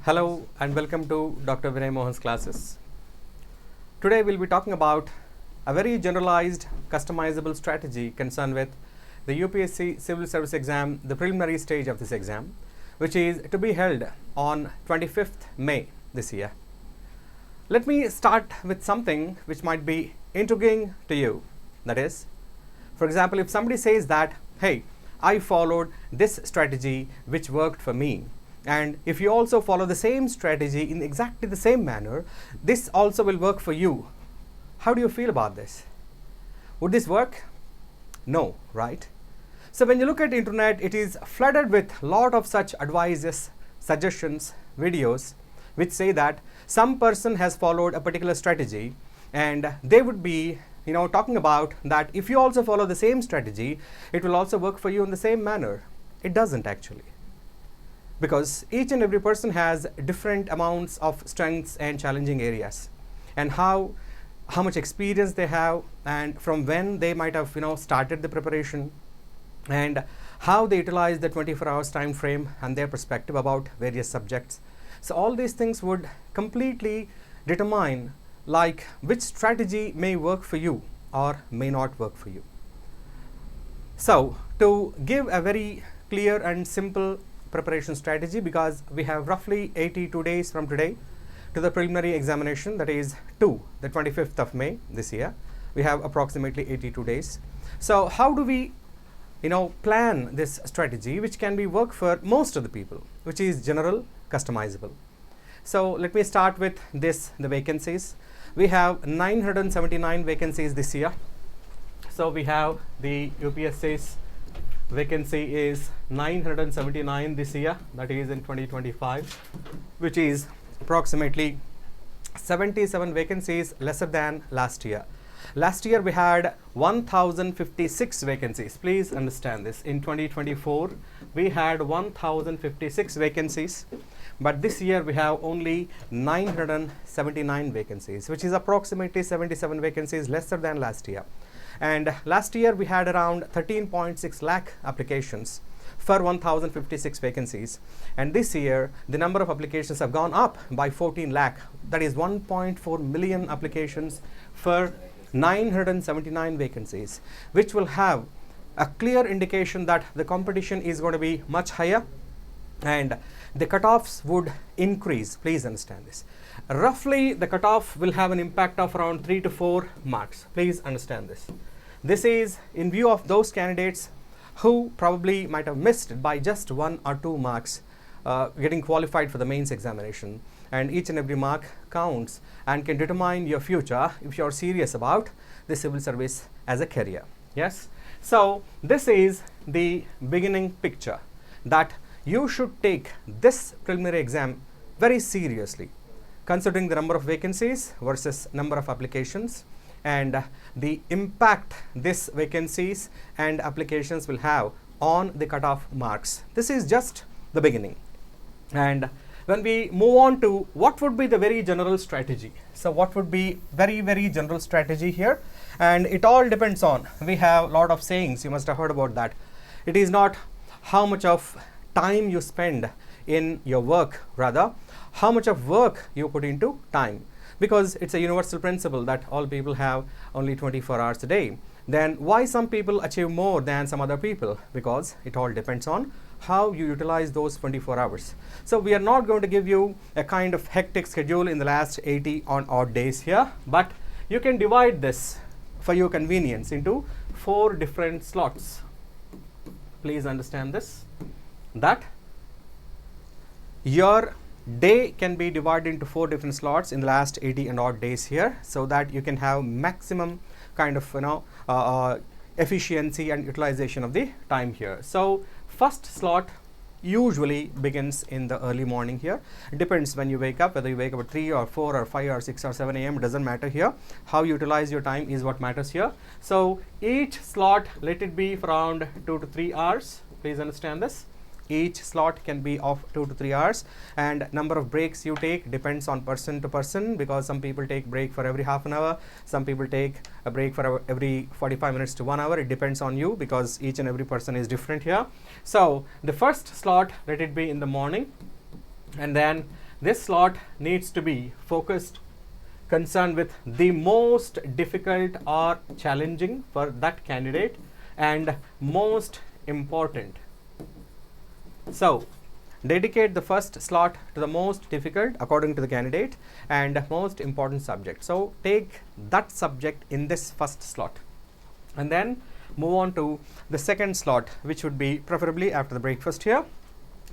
Hello and welcome to Dr. Vinay Mohan's classes. Today we'll be talking about a very generalized customizable strategy concerned with the UPSC Civil Service exam, the preliminary stage of this exam, which is to be held on 25th May this year. Let me start with something which might be intriguing to you. That is, for example, if somebody says that, hey, I followed this strategy which worked for me, and if you also follow the same strategy in exactly the same manner, this also will work for you. How do you feel about this? Would this work? No, right? So when you look at internet, it is flooded with lot of such advices, suggestions, videos which say that some person has followed a particular strategy and they would be talking about that if you also follow the same strategy, it will also work for you in the same manner. It doesn't actually. Because each and every person has different amounts of strengths and challenging areas, and how much experience they have, and from when they might have started the preparation, and how they utilize the 24 hours time frame and their perspective about various subjects. So all these things would completely determine like which strategy may work for you or may not work for you. So to give a very clear and simple preparation strategy, because we have roughly 82 days from today to the preliminary examination, that is to the 25th of May this year. We have approximately 82 days. So how do we plan this strategy which can be work for most of the people, which is general, customizable? So let me start with the vacancies. We have 979 vacancies this year. So we have the UPSC's vacancy is 979 this year, that is in 2025, which is approximately 77 vacancies lesser than last year. Last year we had 1056 vacancies. Please understand this. In 2024 we had 1056 vacancies, but this year we have only 979 vacancies, which is approximately 77 vacancies lesser than last year. And last year we had around 13.6 lakh applications for 1056 vacancies, and this year the number of applications have gone up by 14 lakh, that is 1.4 million applications for 979 vacancies, which will have a clear indication that the competition is going to be much higher and the cutoffs would increase. Please understand this. Roughly the cutoff will have an impact of around 3 to 4 marks. Please understand this. This is in view of those candidates who probably might have missed by just 1 or 2 marks getting qualified for the mains examination, and each and every mark counts and can determine your future if you are serious about the civil service as a career. Yes, so this is the beginning picture that you should take this preliminary exam very seriously, considering the number of vacancies versus number of applications and the impact this vacancies and applications will have on the cutoff marks. This is just the beginning. And when we move on to what would be the very general strategy, so what would be very general strategy here, and it all depends on, we have a lot of sayings, you must have heard about that. It is not how much of time you spend in your work, rather how much of work you put into time, because it's a universal principle that all people have only 24 hours a day. Then why some people achieve more than some other people? Because it all depends on how you utilize those 24 hours. So we are not going to give you a kind of hectic schedule in the last 80 on odd days here, but you can divide this for your convenience into 4 different slots. Please understand this, that your day can be divided into 4 different slots in the last 80 and odd days here, so that you can have maximum kind of efficiency and utilization of the time here. So first slot usually begins in the early morning here. It depends when you wake up, whether you wake up at 3 or 4 or 5 or 6 or 7 a.m. doesn't matter here. How you utilize your time is what matters here. So each slot, let it be for around 2 to 3 hours. Please understand this. Each slot can be of 2 to 3 hours, and number of breaks you take depends on person to person, because some people take break for every half an hour, some people take a break for every 45 minutes to 1 hour. It depends on you, because each and every person is different here. So the first slot, let it be in the morning, and then this slot needs to be focused, concerned with the most difficult or challenging for that candidate and most important. So dedicate the first slot to the most difficult according to the candidate and most important subject. So take that subject in this first slot and then move on to the second slot, which would be preferably after the breakfast here,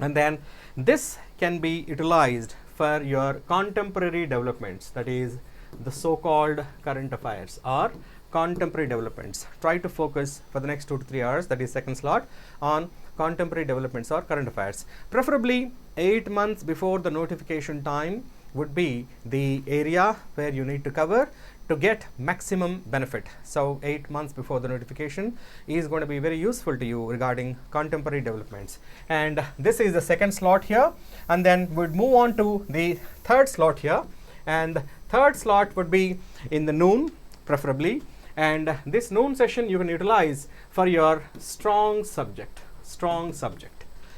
and then this can be utilized for your contemporary developments, that is the so-called current affairs or contemporary developments. Try to focus for the next 2 to 3 hours, that is second slot, on contemporary developments or current affairs. Preferably 8 months before the notification time would be the area where you need to cover to get maximum benefit. So 8 months before the notification is going to be very useful to you regarding contemporary developments. And this is the second slot here, and then we'd move on to the third slot here, and third slot would be in the noon preferably, and this noon session you can utilize for your strong subject,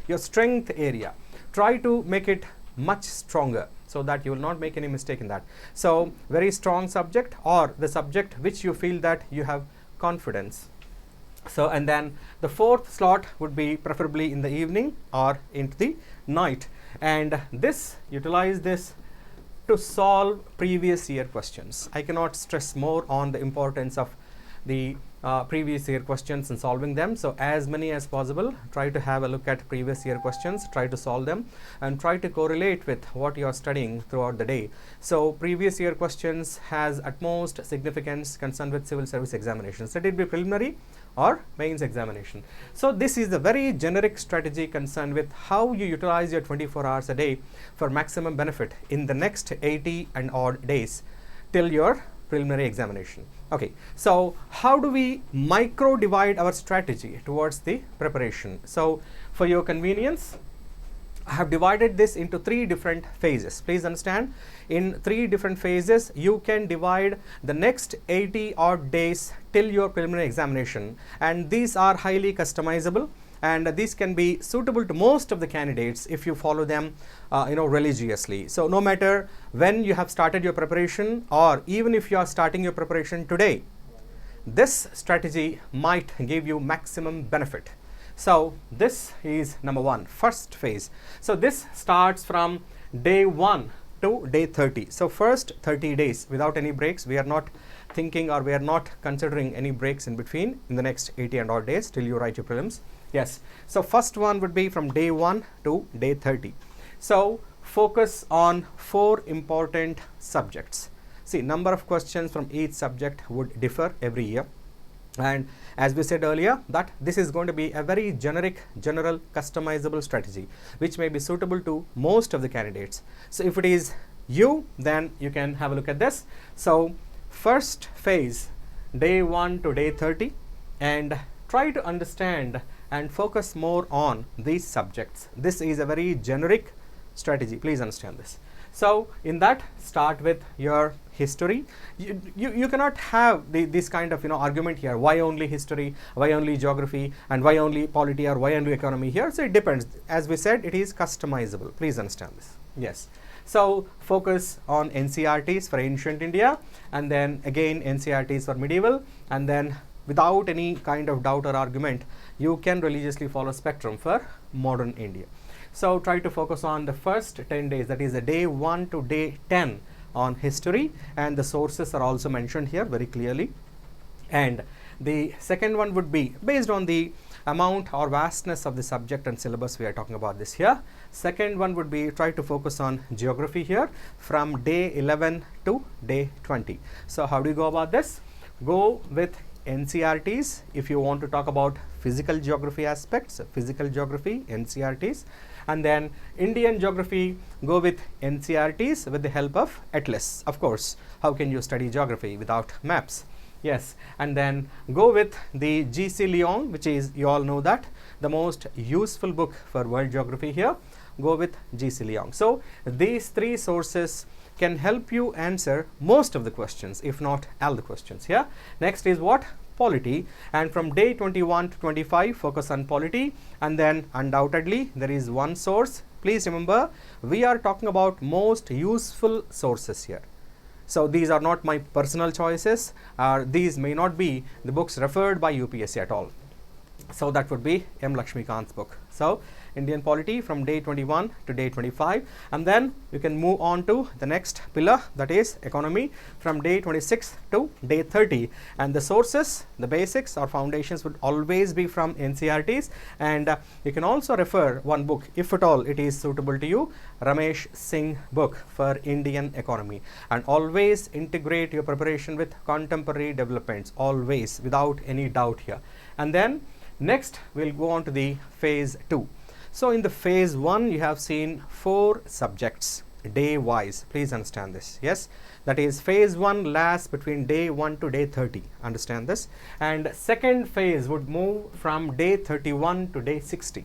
your strength area. Try to make it much stronger so that you will not make any mistake in that. So very strong subject or the subject which you feel that you have confidence. So and then the fourth slot would be preferably in the evening or into the night, and this utilize this to solve previous year questions. I cannot stress more on the importance of the previous year questions and solving them. So as many as possible, try to have a look at previous year questions, try to solve them and try to correlate with what you are studying throughout the day. So previous year questions has utmost significance concerned with civil service examinations, let it be preliminary or mains examination. So this is a very generic strategy concerned with how you utilize your 24 hours a day for maximum benefit in the next 80 and odd days till your preliminary examination. Okay, so how do we micro divide our strategy towards the preparation? So for your convenience, I have divided this into 3 different phases. Please understand, in 3 different phases you can divide the next 80 odd days till your preliminary examination, and these are highly customizable and these can be suitable to most of the candidates if you follow them religiously. So no matter when you have started your preparation or even if you are starting your preparation today, this strategy might give you maximum benefit. So this is number 1, first phase. So this starts from day 1 to day 30. So first 30 days without any breaks. We are not thinking or we are not considering any breaks in between in the next 80 and odd days till you write your prelims. Yes, so first one would be from day 1 to day 30. So focus on 4 important subjects. See, number of questions from each subject would differ every year, and as we said earlier that this is going to be a very general customizable strategy which may be suitable to most of the candidates. So if it is you, then you can have a look at this. So first phase, day 1 to day 30, and try to understand and focus more on these subjects. This is a very generic strategy, please understand this. So in that, start with your history. You cannot have this kind of argument here, why only history, why only geography, and why only polity or why only economy here. So it depends. As we said, it is customizable, please understand this. Yes, so focus on NCERTs for ancient India, and then again NCERTs for medieval, and then without any kind of doubt or argument you can religiously follow spectrum for modern India. So try to focus on the first 10 days, that is the day 1 to day 10 on history, and the sources are also mentioned here very clearly. And the second one would be based on the amount or vastness of the subject and syllabus, we are talking about this here. Second one would be try to focus on geography here from day 11 to day 20. So how do you go about this? Go with NCERTs if you want to talk about physical geography aspects, physical geography, NCERTs, and then Indian geography, go with NCERTs with the help of atlas. Of course, how can you study geography without maps? Yes, and then go with the G.C. Leong, which is, you all know that, the most useful book for world geography here. Go with G.C. Leong. So these 3 sources can help you answer most of the questions, if not all the questions here. Next is what? Polity, and from day 21 to 25 focus on polity, and then undoubtedly there is one source, Please remember, we are talking about most useful sources here. So these are not my personal choices, these may not be the books referred by UPSC at all. So that would be M. Lakshmikant's book. So Indian polity from day 21 to day 25, and then you can move on to the next pillar, that is economy, from day 26 to day 30, and the sources, the basics or foundations would always be from NCERTs, and you can also refer one book if at all it is suitable to you, Ramesh Singh book for Indian economy, and always integrate your preparation with contemporary developments, always, without any doubt here. And then next we'll go on to the phase 2. So in the phase 1 you have seen 4 subjects day wise. Please understand this. Yes, that is phase 1 lasts between day 1 to day 30. Understand this. And second phase would move from day 31 to day 60.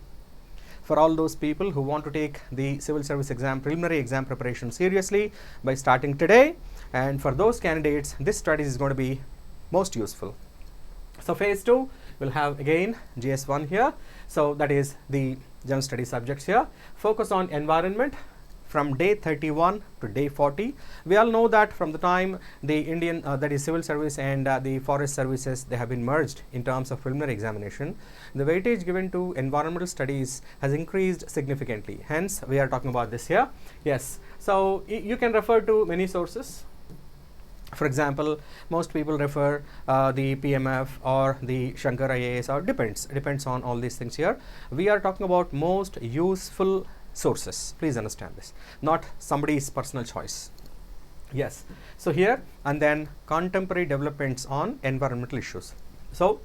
For all those people who want to take the civil service exam, preliminary exam preparation seriously by starting today, and for those candidates this strategy is going to be most useful. So phase 2 will have again GS1 here. So that is the general study subjects here. Focus on environment from day 31 to day 40. We all know that from the time the Indian that is civil service and the forest services, they have been merged in terms of preliminary examination, the weightage given to environmental studies has increased significantly. Hence we are talking about this here. Yes, so you can refer to many sources. For example, most people refer the PMF or the Shankar IAS, or depends on all these things here. We are talking about most useful sources. Please understand this, not somebody's personal choice. Yes, so here, and then contemporary developments on environmental issues. So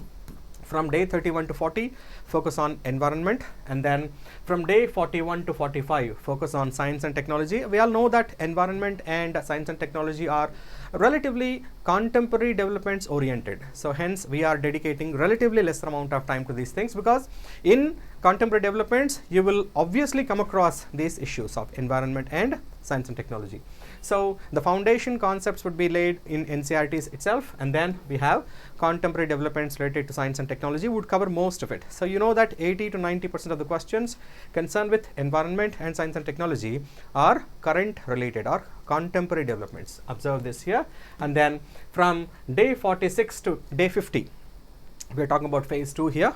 from day 31 to 40 focus on environment, and then from day 41 to 45 focus on science and technology. We all know that environment and science and technology are relatively contemporary developments oriented, so hence we are dedicating relatively lesser amount of time to these things, because in contemporary developments you will obviously come across these issues of environment and science and technology. So the foundation concepts would be laid in NCERTs itself, and then we have contemporary developments related to science and technology would cover most of it. So you know that 80 to 90% of the questions concerned with environment and science and technology are current related or contemporary developments. Observe this here. And then from day 46 to day 50 we are talking about phase 2 here.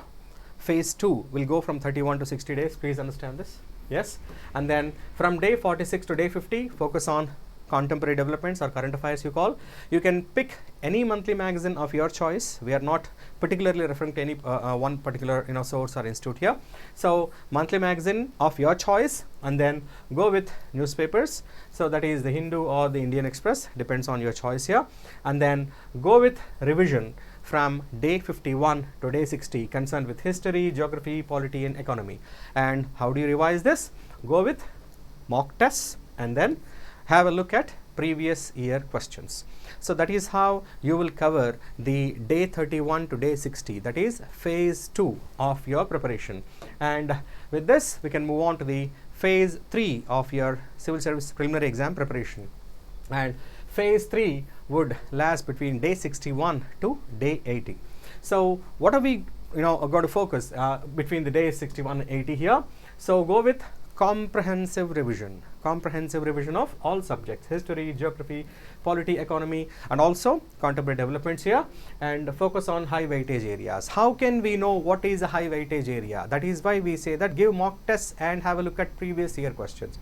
Phase 2 will go from 31 to 60 days. Please understand this. Yes, and then from day 46 to day 50 focus on contemporary developments or current affairs you call. You can pick any monthly magazine of your choice. We are not particularly referring to any one particular source or institute here. So monthly magazine of your choice, and then go with newspapers. So that is the Hindu or the Indian Express, depends on your choice here. And then go with revision from day 51 to day 60 concerned with history, geography, polity and economy. And how do you revise this? Go with mock tests, and then have a look at previous year questions. So that is how you will cover the day 31 to day 60, that is phase 2 of your preparation. And with this we can move on to the phase 3 of your civil service preliminary exam preparation. And phase 3 would last between day 61 to day 80. So what are we going to focus between the days 61 and 80 here? So go with comprehensive revision of all subjects, history, geography, polity, economy, and also contemporary developments here, and focus on high weightage areas. How can we know what is a high weightage area? That is why we say that give mock tests and have a look at previous year questions.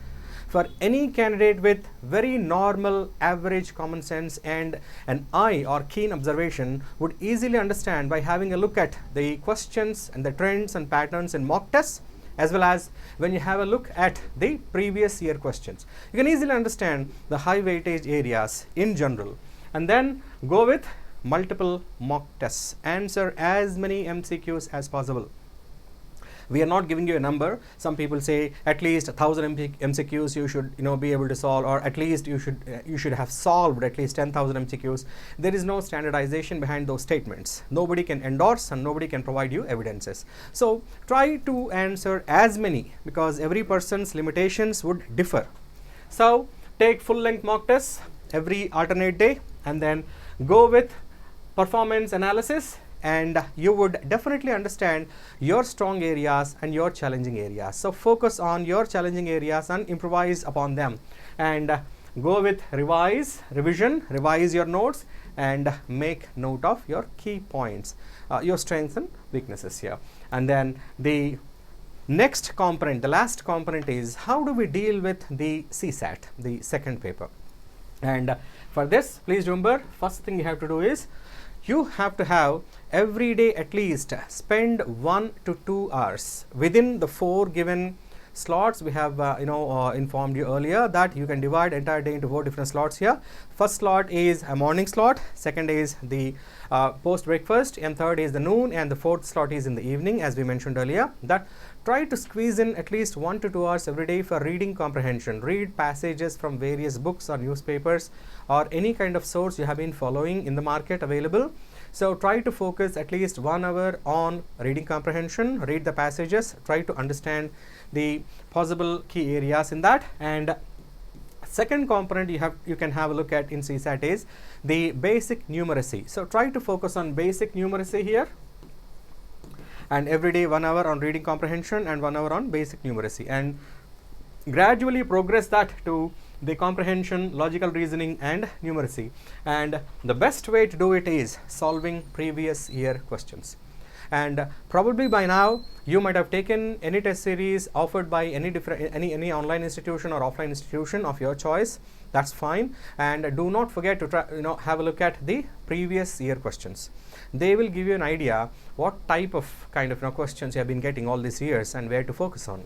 For any candidate with very normal, average common sense and an eye or keen observation would easily understand by having a look at the questions and the trends and patterns in mock tests, as well as when you have a look at the previous year questions. You can easily understand the high weightage areas in general, and then go with multiple mock tests. Answer as many MCQs as possible. We are not giving you a number. Some people say at least 1,000 MCQs you should be able to solve, or at least you should have solved at least 10,000 MCQs. There is no standardization behind those statements. Nobody can endorse and nobody can provide you evidences. So try to answer as many, because every person's limitations would differ. So take full length mock tests every alternate day, and then go with performance analysis and you would definitely understand your strong areas and your challenging areas. So focus on your challenging areas and improvise upon them, and go with revision, revise your notes, and make note of your key points, your strengths and weaknesses here. And then the next component, the last component, is how do we deal with the CSAT, the second paper. And for this, please remember, first thing you have to do is you have to have every day at least spend 1 to 2 hours within the 4 given slots. We have informed you earlier that you can divide entire day into 4 different slots here. First slot is a morning slot, second is the post breakfast, and third is the noon, and the fourth slot is in the evening, as we mentioned earlier. That try to squeeze in at least 1 to 2 hours every day for reading comprehension. Read passages from various books or newspapers or any kind of source you have been following in the market available. So try to focus at least 1 hour on reading comprehension, read the passages, try to understand the possible key areas in that. And second component you can have a look at in CSAT is the basic numeracy. So try to focus on basic numeracy here, and every day 1 hour on reading comprehension and 1 hour on basic numeracy, and gradually progress that to the comprehension, logical reasoning, and numeracy. And the best way to do it is solving previous year questions. And probably by now you might have taken any test series offered by any online institution or offline institution of your choice. That's fine, and do not forget to try, have a look at the previous year questions. They will give you an idea what type of kind of questions you have been getting all these years and where to focus on.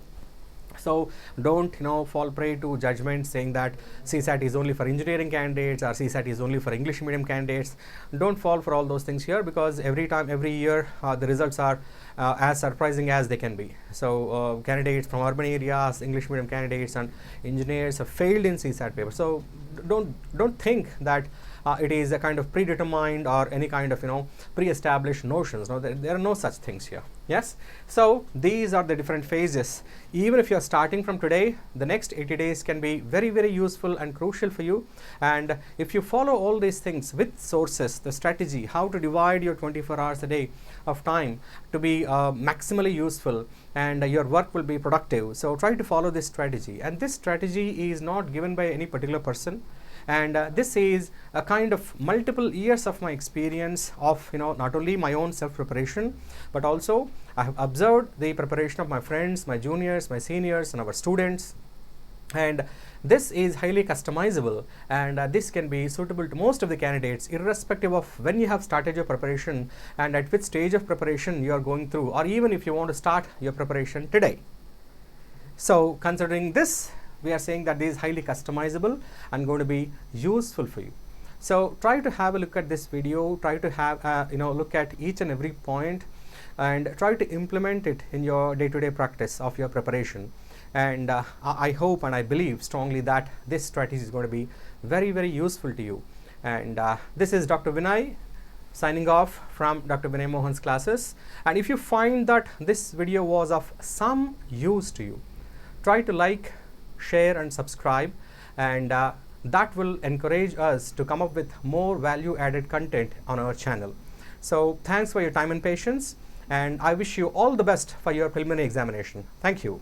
So don't fall prey to judgment saying that CSAT is only for engineering candidates or CSAT is only for English medium candidates. Don't fall for all those things here, because every year the results are as surprising as they can be. So candidates from urban areas, English medium candidates, and engineers have failed in CSAT paper. So don't think that it is a kind of predetermined or any kind of pre-established notions. No, there are no such things here. Yes, so these are the different phases. Even if you are starting from today, the next 80 days can be very, very useful and crucial for you. And if you follow all these things with sources, the strategy, how to divide your 24 hours a day of time to be maximally useful, and your work will be productive. So try to follow this strategy, and this strategy is not given by any particular person. And this is a kind of multiple years of my experience of not only my own self preparation, but also I have observed the preparation of my friends, my juniors, my seniors, and our students. And this is highly customizable, and this can be suitable to most of the candidates, irrespective of when you have started your preparation and at which stage of preparation you are going through, or even if you want to start your preparation today. So considering this, we are saying that this is highly customizable and going to be useful for you. So try to have a look at this video, try to have look at each and every point, and try to implement it in your day-to-day practice of your preparation. And I hope and I believe strongly that this strategy is going to be very, very useful to you. And this is Dr. Vinay signing off from Dr. Vinay Mohan's classes. And if you find that this video was of some use to you, try to like, share, and subscribe, and that will encourage us to come up with more value added content on our channel. So thanks for your time and patience, and I wish you all the best for your preliminary examination. Thank you.